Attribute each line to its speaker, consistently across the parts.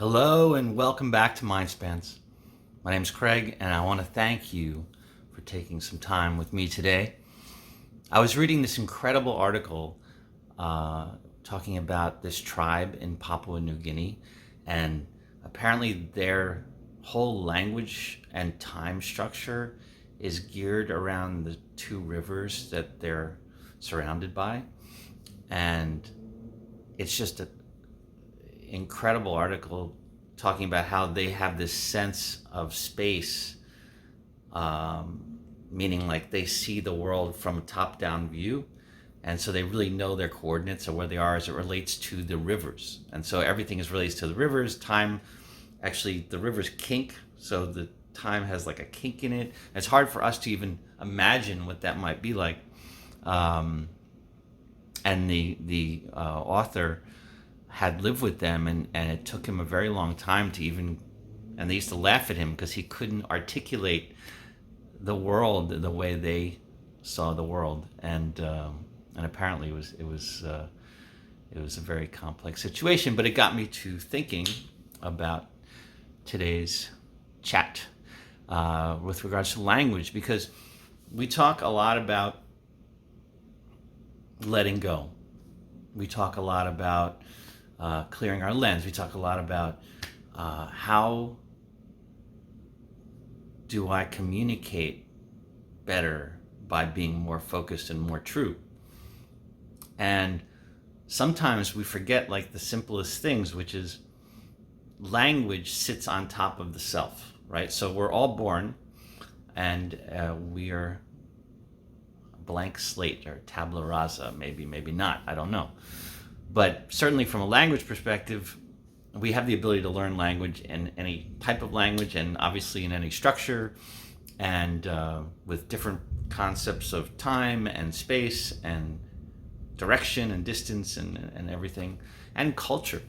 Speaker 1: Hello and welcome back to MindSpanse. My name is Craig and I want to thank you for taking some time with me today. I was reading this incredible article talking about this tribe in Papua New Guinea, and apparently their whole language and time structure is geared around the two rivers that they're surrounded by. And it's just an incredible article talking about how they have this sense of space, meaning like they see the world from a top-down view, and so they really know their coordinates of where they are as it relates to the rivers. And so everything is relates to the rivers. Time, actually, the rivers kink, so the time has like a kink in it. It's hard for us to even imagine what that might be like. And the author had lived with them, and it took him a very long time to even, and they used to laugh at him because he couldn't articulate the world the way they saw the world, and apparently it was a very complex situation. But it got me to thinking about today's chat with regards to language, because we talk a lot about letting go. We talk a lot about clearing our lens. We talk a lot about how do I communicate better by being more focused and more true. And sometimes we forget like the simplest things, which is language sits on top of the self, right? So we're all born and we are a blank slate or tabula rasa, maybe not, I don't know. But certainly from a language perspective, we have the ability to learn language in any type of language, and obviously in any structure, and with different concepts of time and space and direction and distance and everything, and culture.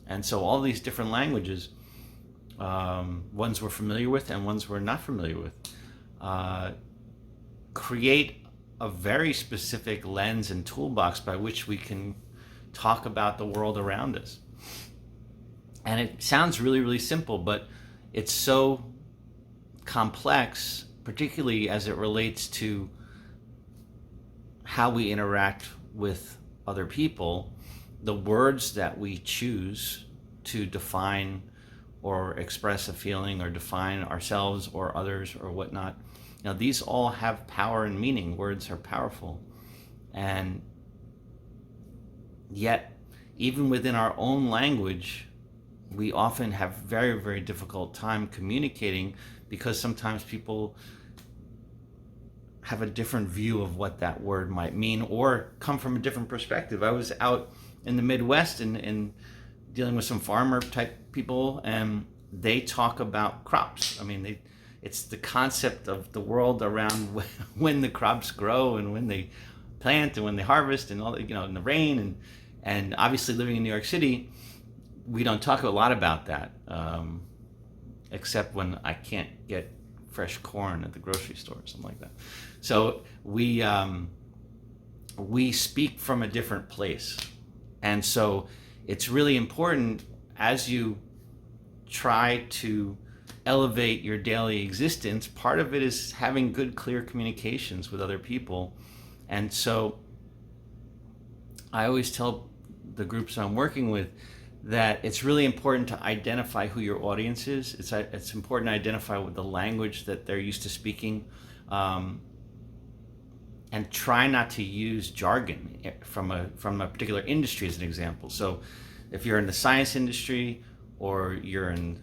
Speaker 1: And so all these different languages, ones we're familiar with and ones we're not familiar with, create a very specific lens and toolbox by which we can talk about the world around us. And it sounds really, really simple, but it's so complex, particularly as it relates to how we interact with other people, the words that we choose to define or express a feeling or define ourselves or others or whatnot. You know, these all have power and meaning. Words are powerful. And yet, even within our own language, we often have very, very difficult time communicating, because sometimes people have a different view of what that word might mean or come from a different perspective. I was out in the Midwest and dealing with some farmer type people, and they talk about crops. I mean, it's the concept of the world around when the crops grow and when they plant and when they harvest and all that, in the rain. And obviously living in New York City, we don't talk a lot about that, except when I can't get fresh corn at the grocery store or something like that. So we speak from a different place. And so it's really important, as you try to elevate your daily existence, part of it is having good, clear communications with other people. And so I always tell the groups I'm working with that it's really important to identify who your audience is. It's important to identify what the language that they're used to speaking, and try not to use jargon from a particular industry as an example. So if you're in the science industry, or you're in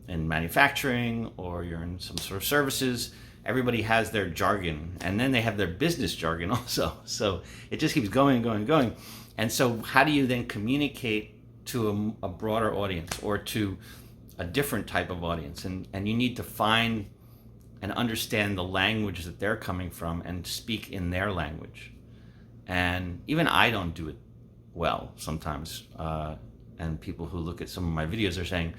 Speaker 1: manufacturing, or you're in some sort of services, everybody has their jargon, and then they have their business jargon also. So it just keeps going and going and going. And so how do you then communicate to a broader audience or to a different type of audience? And you need to find and understand the language that they're coming from and speak in their language. And even I don't do it well sometimes. And people who look at some of my videos are saying,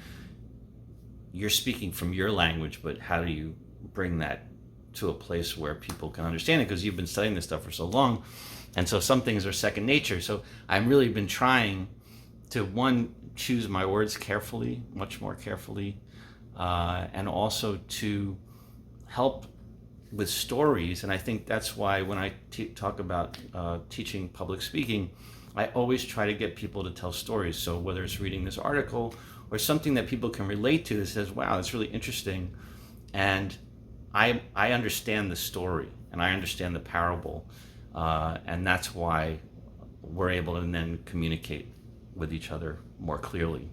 Speaker 1: you're speaking from your language, but how do you bring that to a place where people can understand it? Because you've been studying this stuff for so long. And so some things are second nature. So I've really been trying one, choose my words carefully, much more carefully, and also to help with stories. And I think that's why when I talk about teaching public speaking, I always try to get people to tell stories. So whether it's reading this article or something that people can relate to that says, wow, it's really interesting, and I understand the story and I understand the parable, and that's why we're able to then communicate with each other more clearly.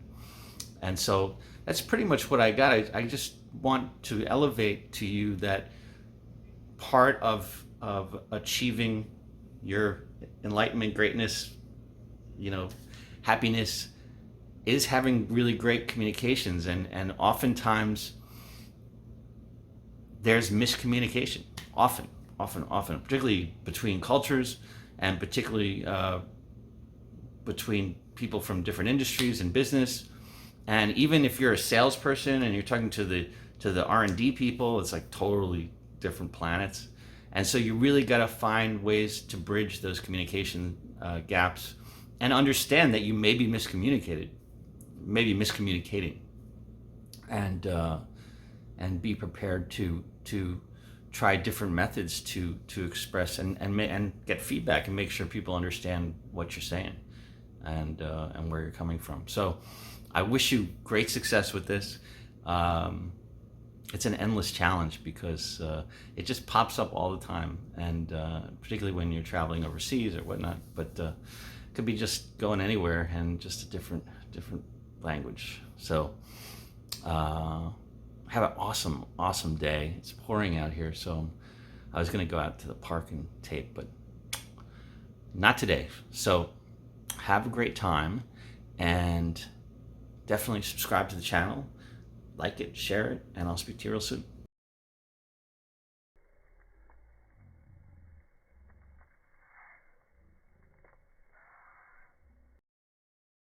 Speaker 1: And so that's pretty much what I got. I just want to elevate to you that part of achieving your enlightenment, greatness, happiness, is having really great communications, and oftentimes there's miscommunication, often, particularly between cultures, and particularly between people from different industries and business. And even if you're a salesperson and you're talking to the R&D people, it's like totally different planets. And so you really got to find ways to bridge those communication gaps, and understand that you may be miscommunicating, and be prepared to try different methods to express and get feedback and make sure people understand what you're saying, and where you're coming from. So I wish you great success with this. It's an endless challenge because it just pops up all the time, and particularly when you're traveling overseas or whatnot. But it could be just going anywhere and just a different language. So have an awesome day. It's pouring out here, so I was going to go out to the park and tape, but not today. So have a great time, and definitely subscribe to the channel, like it, share it, and I'll speak to you real soon.